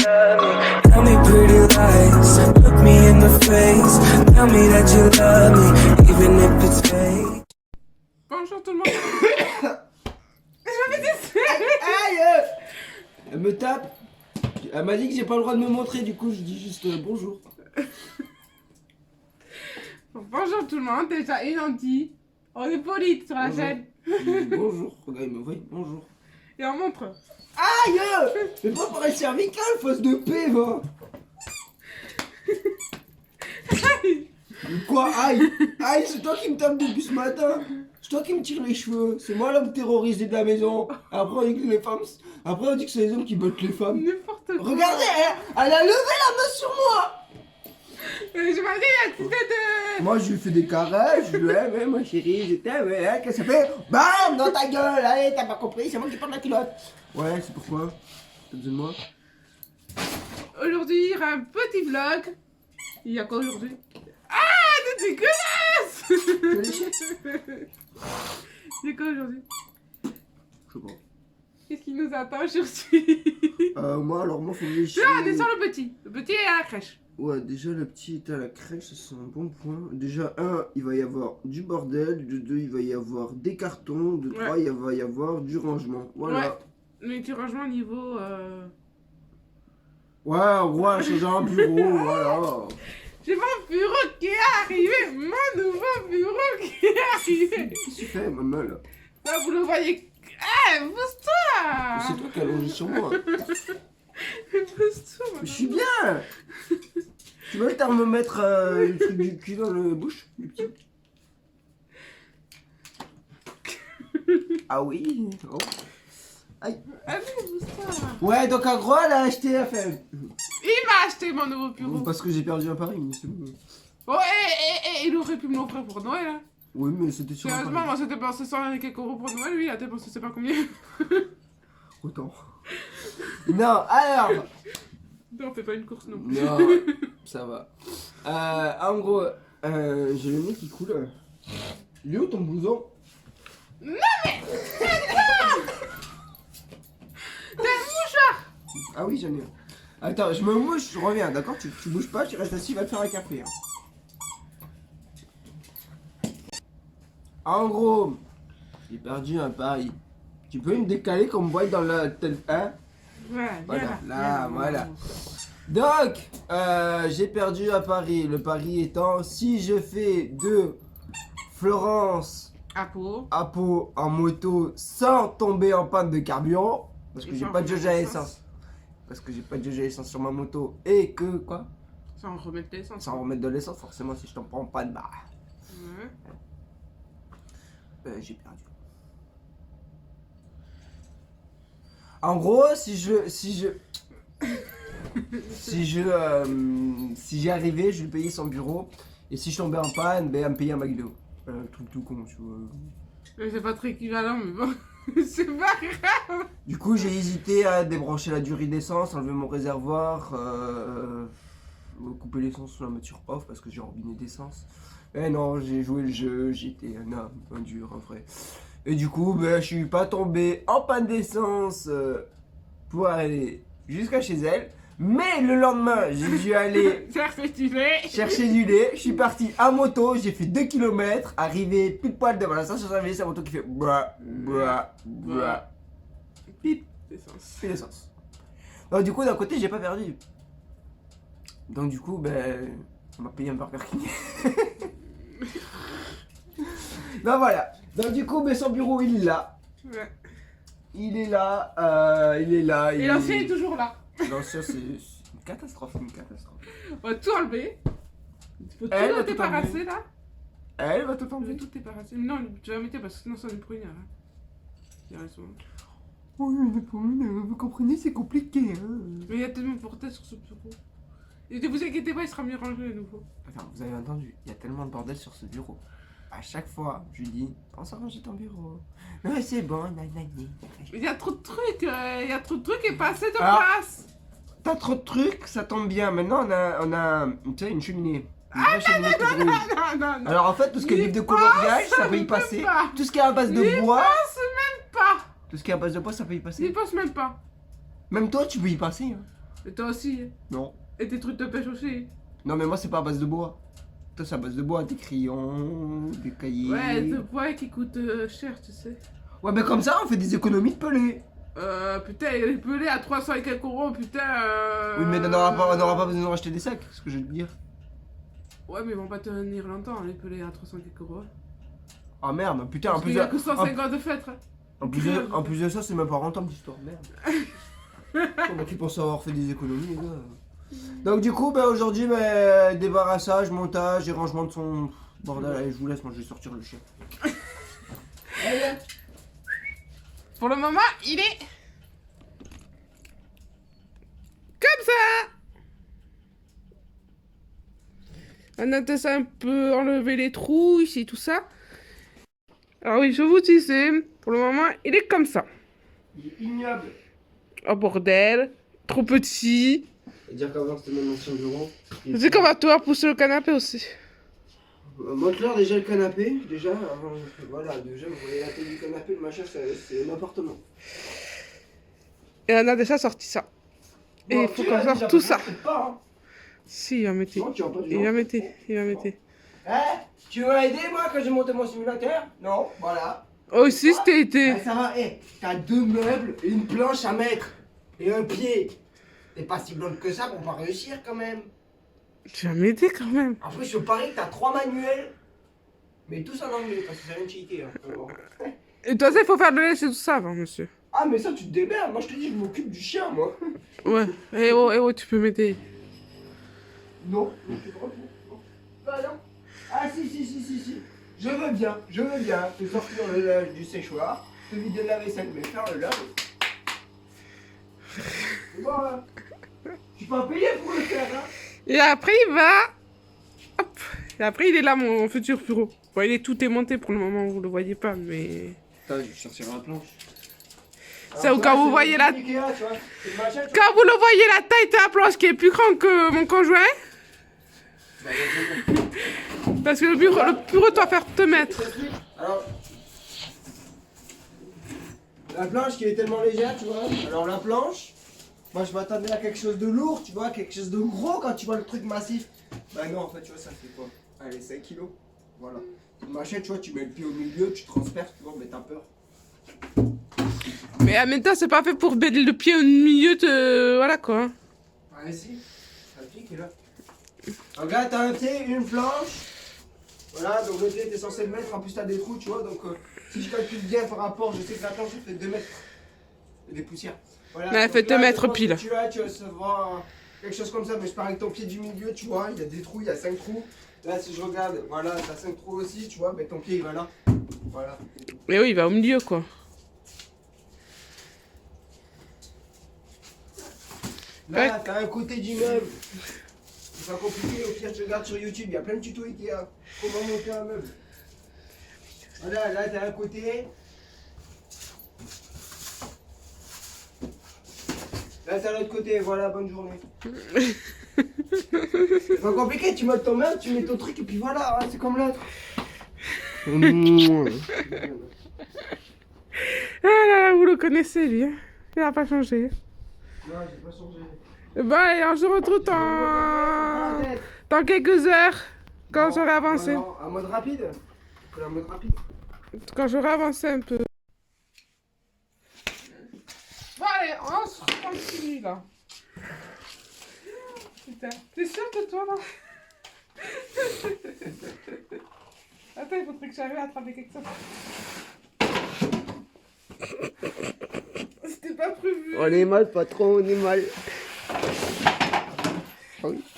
love me. Tell me pretty lies, look me in the face. Tell me that you love me, even if it's fake. Bonjour tout le monde. J'avais des Aïe. Elle me tape. Elle m'a dit que j'ai pas le droit de me montrer, du coup je dis juste bonjour. Bonjour tout le monde, déjà une on dit. On est poli sur la Bonjour. chaîne. Bonjour, regarde, il me voit, bonjour. Et on montre. Aïe. Mais pas pour être cervical, face de paix, va. Quoi, aïe. Aïe, c'est toi qui me tape depuis ce matin. C'est toi qui me tire les cheveux. C'est moi l'homme terrorisé de la maison. Après on dit que les femmes... Après on dit que c'est les hommes qui battent les femmes. N'importe quoi. Regardez, elle a levé la main sur moi. Je m'en dis, il y a tout de... Moi je lui fais des caresses, je lui dis ouais ma chérie, je t'aime, ouais, qu'est-ce que ça fait? BAM dans ta gueule, allez, t'as pas compris, c'est moi qui porte la culotte. Ouais, c'est pourquoi? T'as besoin de moi? Aujourd'hui, il y aura un petit vlog. Il y a quoi aujourd'hui? Ah, c'est dégueulasse. Il y a quoi aujourd'hui? Je sais pas. Qu'est-ce qui nous attend aujourd'hui? Moi faut que je... Là, on est sur le petit. Le petit est à la crèche. Ouais, déjà le petit est à la crèche, ça c'est un bon point. Déjà, il va y avoir du bordel. De 2, il va y avoir des cartons. De 3, Ouais. il va y avoir du rangement. Voilà. Ouais. Mais tu rangement niveau... Ouais, en gros, elle a changé un bureau, voilà. J'ai mon bureau qui est arrivé. Mon nouveau bureau qui est arrivé. Qu'est-ce que tu fais, maman, là? Là, vous le voyez. Ah, pousse-toi. C'est toi qui as longé sur moi. Pousse-toi. Je suis bien. Tu veux le thermomètre, le truc du cul dans la bouche, du petit? Ah oui. Oh. Aïe. Allez, pousse-toi. Ouais, donc en gros, elle a acheté la femme. Il m'a acheté mon nouveau bureau. Parce que j'ai perdu un pari, mais c'est bon. Oh, il aurait pu me l'offrir pour Noël. Hein. Oui, mais c'était sur un Sérieusement, pari. moi, j'ai dépensé 100 et quelques euros pour Noël. Lui, il a dépensé, je sais pas combien. Autant. Non, alors. Non, on fait pas une course non. Non, ça va. En gros, j'ai le nez qui coule. Il est où ton blouson? Non, mais. T'as un mouchoir. Ah oui, j'en ai un. Attends, je me mouche, je reviens, d'accord? Tu bouges pas, tu restes assis, va te faire un café. Hein. En gros, j'ai perdu un pari. Tu peux me décaler qu'on me voit dans la tête, hein? Voilà, Là, voilà. Donc, j'ai perdu un pari. Le pari étant, si je fais de Florence À Pau. à Pau en moto sans tomber en panne de carburant, parce que Et j'ai sans pas de jauge à remettre essence. Parce que j'ai pas de jauge à essence sur ma moto et que quoi? Sans remettre l'essence. Sans remettre de l'essence, forcément si je t'en prends pas de barre. Ouais. J'ai perdu. En gros, si j'y arrivais, je lui payais son bureau. Et si je tombais en panne, ben, elle me payait un McDo. Un truc tout con, tu vois. Mais c'est pas très équivalent, mais bon. C'est pas grave. Du coup, j'ai hésité à débrancher la durée d'essence, enlever mon réservoir, couper l'essence sur la voiture off parce que j'ai un robinet d'essence. Et non, j'ai joué le jeu, j'étais un homme, un dur, un vrai. Et du coup, ben, je suis pas tombé en panne d'essence pour aller jusqu'à chez elle. Mais le lendemain, j'ai dû aller chercher du lait. Je suis parti à moto, j'ai fait 2 km, arrivé pile poil devant la station-service, la moto qui fait bra, bra, bra. Pip, Essence. c'est l'essence. Donc du coup, d'un côté, j'ai pas perdu. Donc du coup, ben, on m'a payé un Burger King. Donc voilà. Donc du coup, ben, son bureau, il est là. Ouais. Il est là, il est là. Et l'ancien est toujours là. L'ancien, c'est une catastrophe, une catastrophe. On va tout enlever. Tu peux Elle va tout tout débarrasser là. Elle va tout On va enlever. tout débarrasser. Non, tu vas mettre parce que sinon ça va nous prendre. Hein. Il y a raison. Oui, vous comprenez, c'est compliqué. Hein. Mais il y a tellement de bordel sur ce bureau. Et ne vous inquiétez pas, il sera mieux rangé à nouveau. Enfin, vous avez entendu, il y a tellement de bordel sur ce bureau. À chaque fois, je lui dis, pense à ranger ton bureau. Non, mais c'est bon, nanani. Mais il y a trop de trucs, il y a trop de trucs et pas assez de Alors, place. T'as trop de trucs, ça tombe bien. Maintenant, on a tu sais, une cheminée. Une vraie cheminée toute rouge. Non. Alors en fait, tout ce qui est N'y livre de coloriage, ça peut y même passer. pas. Tout ce qui est à base de N'y bois, Pas. tout ce qui est à base de bois, ça peut y N'y passer. pense même pas. Même toi, tu peux y passer. Hein. Et toi aussi. Non. Et tes trucs de pêche aussi. Non, mais moi, c'est pas à base de bois. Toi, c'est à base de bois, des crayons, des cahiers. Ouais, le bois qui coûte cher, tu sais. Ouais, mais comme ça, on fait des économies de pelés. Putain, les pelés à 300 et quelques euros, putain. Oui, mais on n'aura pas besoin de racheter des sacs, c'est ce que je veux te dire. Ouais, mais ils vont pas tenir longtemps, les pelés à 300 et quelques euros. Ah merde, putain, Parce qu'il y a que 150 de fêtes. Hein. en plus de ça, c'est même pas rentable l'histoire, merde. On a qui pense avoir fait des économies, les gars. Donc, du coup, bah, aujourd'hui, bah, débarrassage, montage et rangement de son bordel. Allez, je vous laisse, moi je vais sortir le chien. Allez. Pour le moment, il est comme ça. On a ça un peu enlever les trous ici, tout ça. Alors oui, je vous disais, pour le moment, il est comme ça. Il est ignoble. Oh bordel, trop petit. Dire qu'avant c'était même ancien bureau. C'est qu'on va devoir pousser le canapé aussi. Montre-leur déjà le canapé. Déjà, voilà, déjà, vous voyez la taille du canapé, le machin, c'est un appartement. Et on a déjà sorti ça. Et il faut qu'on sorte tout ça. Pas, hein. Si, il va mettre. Non, tu vas pas du Il va genre. mettre. Il va mettre. Tu m'as aidé moi quand j'ai monté mon simulateur? Non, voilà. Oh, si, c'était été. Ça va, t'as 2 meubles et une planche à mettre. Et un pied. T'es pas si blonde que ça pour pas réussir quand même. Tu vas m'aider quand même. Après, je parie que t'as 3 manuels. Mais tous en anglais, parce que c'est rien de cheaté. Hein. Et toi, il faut faire de laisser tout ça avant, monsieur. Ah, mais ça, tu te démerdes. Moi, je te dis, je m'occupe du chien, moi. Ouais. Eh oh, tu peux m'aider. Non, je te reprends. Bah non. Ah si. Je veux bien te sortir le linge du séchoir, te vider la vaisselle, mais faire le linge. C'est bon, hein. Tu peux en payer pour le faire, hein. Et après, il va. Hop. Et après, il est là, mon futur bureau. Bon, il est tout monté pour le moment, vous le voyez pas, mais. Putain, je sortirai la planche. C'est au cas où vous voyez la. Quand vous le voyez, la taille de la planche qui est plus grande que mon conjoint. Parce que le bureau doit faire 2 mètres. Alors, la planche qui est tellement légère, tu vois. Alors la planche, moi je m'attendais à quelque chose de lourd, tu vois, quelque chose de gros quand tu vois le truc massif. Bah non, en fait, tu vois, ça fait quoi? Allez, 5 kilos. Voilà. Une machette, tu vois, tu mets le pied au milieu, tu transperces, tu vois, mais t'as peur. Mais en même temps, c'est pas fait pour mettre le pied au milieu de. Voilà quoi. Allez, si. Ça pique, là. Donc là, t'as un pied, une planche. Voilà, donc le pied, t'es censé le mettre. En plus, t'as des trous, tu vois. Donc, si je calcule bien par rapport, je sais que la planche, elle fait 2 mètres. Et des poussières. Voilà. Mais elle fait 2 mètres pile. Tu vas recevoir quelque chose comme ça. Mais je parie que ton pied du milieu, tu vois, il y a des trous, il y a 5 trous. Là, si je regarde, voilà, t'as 5 trous aussi, tu vois. Mais ton pied, il va là. Voilà. Mais oui, il va au milieu quoi. Là, t'as un côté du meuble. C'est pas compliqué, au pire, tu regardes sur YouTube, il y a plein de tutos Ikea. Comment monter un meuble. Voilà, là, t'as un côté. Là, t'as l'autre côté, voilà, bonne journée. C'est pas compliqué, tu montes ton meuble, tu mets ton truc, et puis voilà, hein, c'est comme l'autre. Ah là là, vous le connaissez lui. Hein. Il n'a pas changé. Non, j'ai pas changé. Bah, et on se retrouve dans quelques heures, quand j'aurai avancé. En mode rapide. En mode rapide. Quand j'aurai avancé un peu. Bon, allez, on se continue là. Putain, t'es sûr de toi là? Attends, il faudrait que j'arrive à attraper quelque chose. C'était pas prévu. On est mal, patron, on est mal.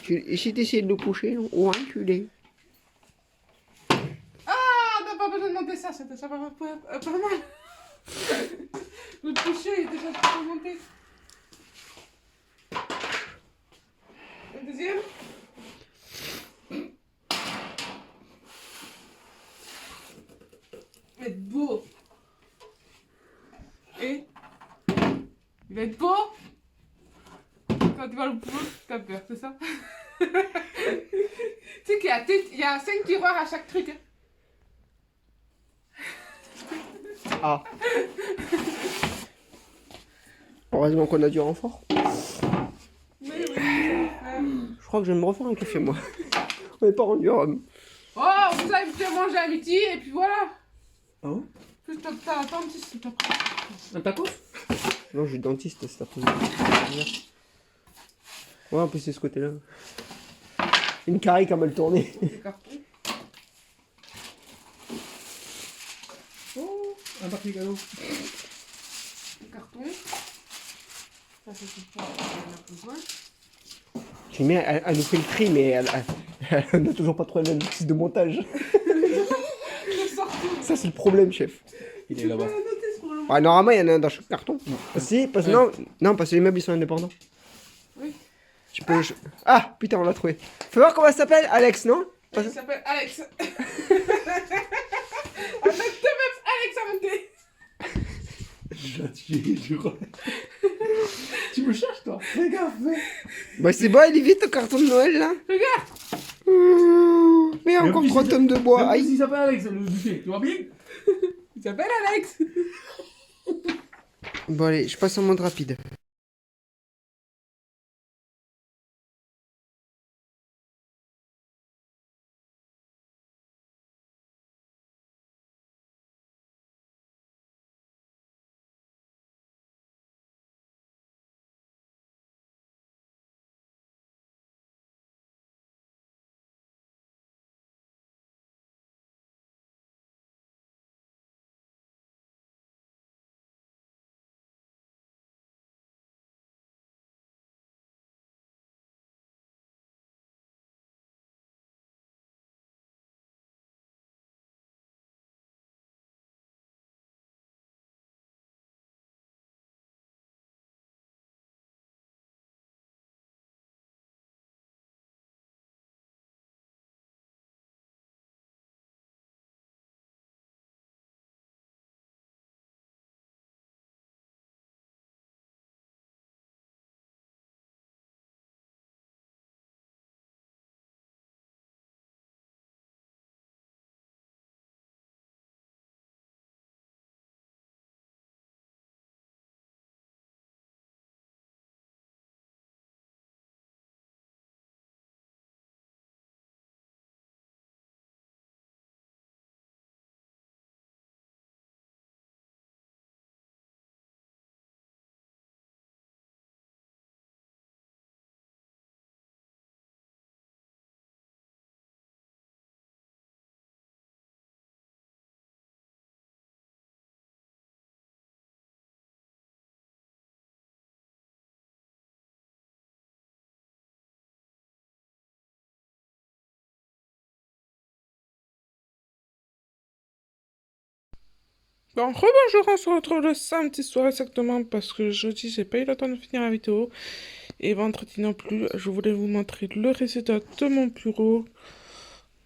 Et si t'essayes de le coucher, ou enculé. Ah, t'as pas besoin de monter ça, c'était ça pas mal. Le toucher, il était déjà pas monté. Le deuxième. Il va être beau. Et il va être beau. Quand tu vas le poule, t'as peur, c'est ça? Tu sais qu'il y a 5 tiroirs à chaque truc. Hein. Ah. Heureusement qu'on a du renfort. crois que je vais me refaire un café, moi. On n'est pas rendu à Rome. Oh, on vous a invité à manger à midi et puis voilà. Ah ouais? Plus t'as un dentiste s'il te plaît. Un tacos? Non, je suis dentiste cet après-midi. Ouais, en plus, c'est ce côté-là. Une carie comme elle tournait. Des cartons. Oh, un papier cadeau. Des cartons. Ça, c'est tout ça. On en a besoin. J'ai mis, elle nous fait le tri, mais elle n'a toujours pas trouvé le outil de montage. Je sors tout. Ça, c'est le problème, chef. Il est là-bas. Ouais, normalement, il y en a un dans chaque carton. Si, parce que non, parce que les meubles, ils sont indépendants. Oui. Tu peux... Ah, putain, on l'a trouvé. Faut voir comment elle s'appelle, Alex, non? Il s'appelle Alex. Avec deux meufs Alex à monter. Tu me cherches, toi? Regarde, Bah, c'est bon, il est vite, ton carton de Noël, là. Regarde. Mais encore plus, 3 tomes de bois. Aïe. il s'appelle Alex, le buffet. Tu vois bien? Il s'appelle Alex. Bon, allez, je passe en mode rapide. Bon, rebonjour, on se retrouve le samedi soir exactement parce que jeudi j'ai pas eu le temps de finir la vidéo et vendredi non plus. Je voulais vous montrer le résultat de mon bureau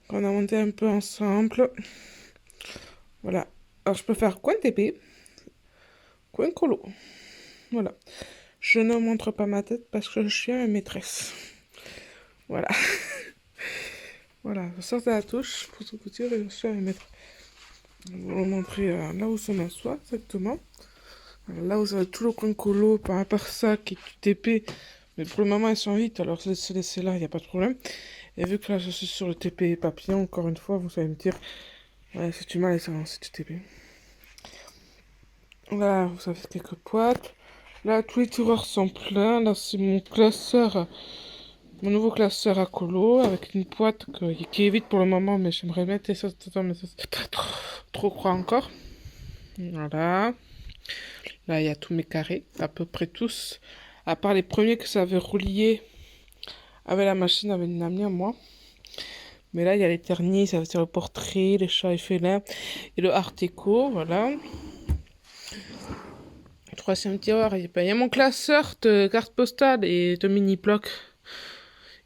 qu'on a monté un peu ensemble. Voilà. Alors je peux faire coin TP, coin colo. Voilà. Je ne montre pas ma tête parce que je suis à ma maîtresse. Voilà. Voilà, je sors de la touche pour vous dire que je suis à ma maîtresse. Je vais vous montrer là où je m'assois exactement. Alors, là vous avez tout le coin colo par rapport à ça qui est du TP. Mais pour le moment ils sont vite, alors je les laisser là, il n'y a pas de problème. Et vu que là je suis sur le TP papillon, encore une fois, vous allez me dire, ouais, c'est du mal et ça, c'est du TP. Là vous avez quelques boîtes. Là tous les tiroirs sont pleins. Là c'est mon classeur. Mon nouveau classeur à colo avec une boîte qui est vide pour le moment, mais j'aimerais mettre ça dedans, mais ça c'est pas trop croix encore. Voilà. Là il y a tous mes carrés, à peu près tous, à part les premiers que ça avait relié avec la machine, avec une amie à moi. Mais là il y a les ternis, ça veut dire le portrait, les chats et félins et le art déco, voilà. Troisième tiroir, il y a mon classeur de cartes postales et de mini blocs.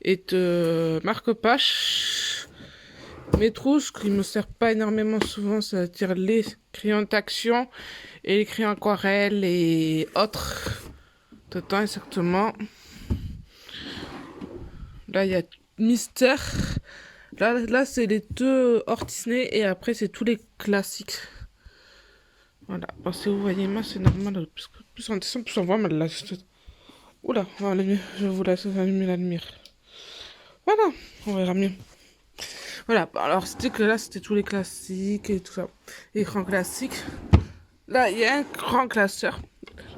Et de marque-page. Mes trousses qui me servent pas énormément souvent, c'est-à-dire les crayons d'action et les crayons aquarelle et autres dedans exactement. Là il y a Mystère. Là c'est les deux hors Disney et après c'est tous les classiques. Voilà, parce que vous voyez moi c'est normal parce que plus on descend plus on voit mal là. Oula, voilà, je vous laisse allumer la lumière. Voilà, on verra mieux. Voilà, alors c'était que là, c'était tous les classiques et tout ça. Écran classique. Là, il y a un grand classeur.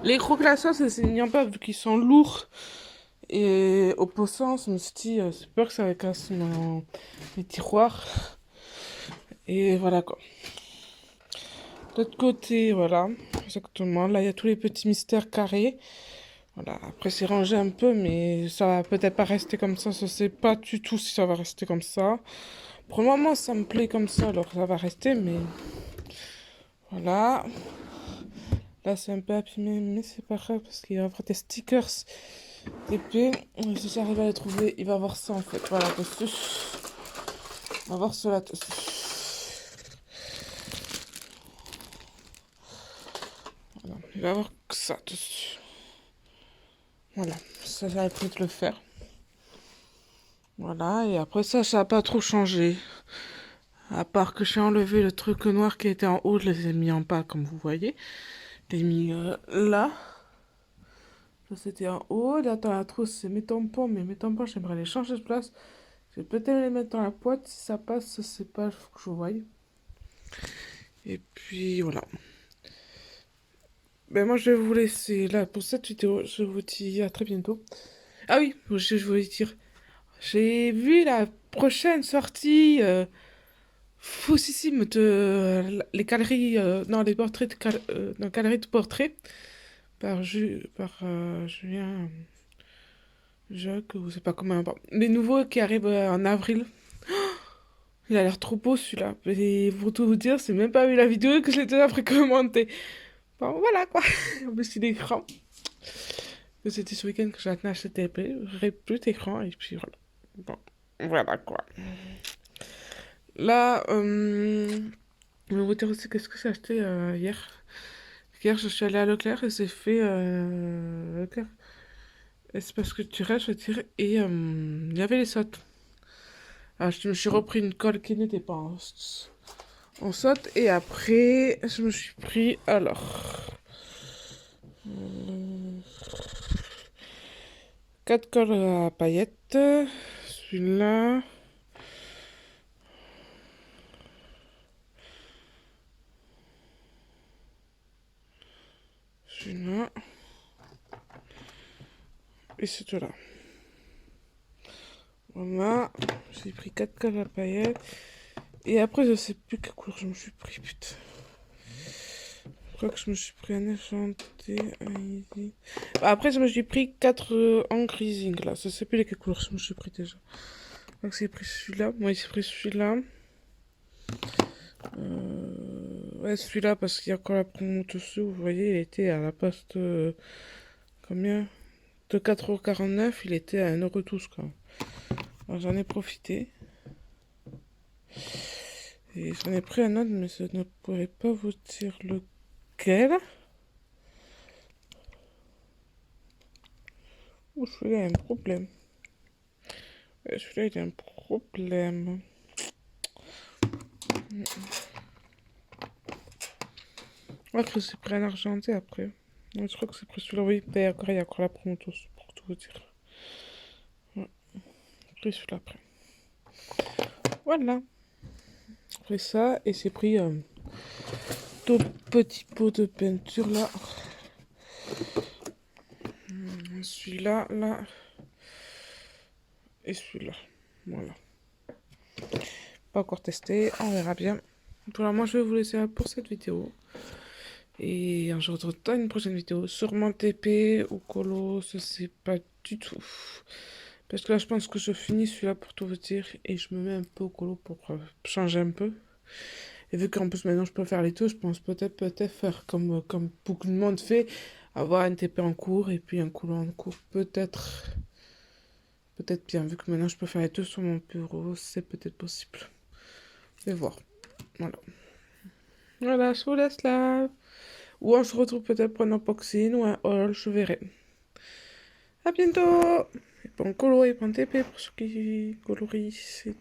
Les gros classeurs, c'est saignant pas vu qu'ils sont lourds et opposants. Je me suis dit, c'est peur que ça casse mes tiroirs. Et voilà quoi. De l'autre côté, voilà, exactement. Là, il y a tous les petits mystères carrés. Voilà, après c'est rangé un peu, mais ça va peut-être pas rester comme ça. Je sais pas du tout si ça va rester comme ça. Pour le moment, ça me plaît comme ça, alors ça va rester, mais voilà. Là, c'est un peu abîmé, mais c'est pas grave parce qu'il y a des stickers épais. Si j'arrive à les trouver, il va avoir ça en fait. Voilà, dessus. On va voir cela dessus. Voilà, il va avoir que ça dessus. Voilà, ça j'avais pris de le faire. Voilà, et après ça n'a pas trop changé. À part que j'ai enlevé le truc noir qui était en haut, je les ai mis en bas comme vous voyez. Je l'ai mis là. Ça c'était en haut. Là dans la trousse c'est mes tampons, mais mes tampons j'aimerais les changer de place. Je vais peut-être les mettre dans la boîte. Si ça passe, je sais pas, il faut que je voie. Et puis voilà. Ben moi je vais vous laisser là pour cette vidéo. Je vous dis à très bientôt. Ah oui, je voulais dire. J'ai vu la prochaine sortie faussissime de les galeries, non les portraits non, galerie de portraits par Julien Jacques ou je sais pas comment. Bon. Les nouveaux qui arrivent en avril. Il a l'air trop beau celui-là. Et pour tout vous dire, c'est même pas vu la vidéo que je l'ai déjà précommandé. Bon voilà quoi. En plus il est grand. C'était ce week-end que j'ai acheté TP. J'aurais plus d'écran et puis voilà. Bon, voilà quoi. Là, je vais vous dire aussi qu'est-ce que j'ai acheté hier. Hier, je suis allée à Leclerc et j'ai fait Leclerc. Espace culturel, je veux dire. Et il y avait les sautes. Alors, je me suis repris une colle qui n'était pas en saute. Et après, je me suis pris, alors... 4 colles à paillettes. Celui-là... Celui-là. Et celui-là. Voilà. J'ai pris 4 colles à paillettes. Et après, je sais plus quelle couleur je me suis pris, putain. Je crois que je me suis pris un enchanté, un easy. Après, je me suis pris 4 en grising, là. Je sais plus lesquelles couleurs je me suis pris déjà. Donc, j'ai pris celui-là. Moi, j'ai pris celui-là. Ouais, celui-là, parce qu'il y a encore la promo dessus. Vous voyez, il était à la poste... combien? De 4,49 €, il était à 1,12 € quoi. Alors, j'en ai profité. Et j'en ai pris un autre, mais je ne pourrais pas vous dire lequel. Oh, celui-là, il y a un problème. Ouais, celui-là, il y a un problème. Je crois que c'est pris un argenté après. Ouais, je crois que c'est pris celui-là. Oui, il y a encore la promo pour tout vous dire. Ouais. J'ai pris celui-là après. Voilà. Après ça, et c'est pris tout petit pot de peinture là. Celui-là, là. Et celui-là. Voilà. Pas encore testé, on verra bien. Pour le moment, je vais vous laisser là pour cette vidéo. Et je vous retrouve dans une prochaine vidéo. Sûrement TP ou Colo, je sais pas du tout. Parce que là, je pense que je finis celui-là pour tout vous dire. Et je me mets un peu au Colo pour changer un peu. Et vu qu'en plus maintenant je peux faire les deux, je pense peut-être faire comme beaucoup de monde fait. Avoir un TP en cours et puis un Colo en cours. Peut-être bien. Vu que maintenant je peux faire les deux sur mon bureau, c'est peut-être possible. Je vais voir. Voilà. Voilà, je vous laisse là. Ou on se retrouve peut-être pour un unboxing ou un haul, je verrai. À bientôt. Et bon colo et bon TP pour ceux qui colorisent.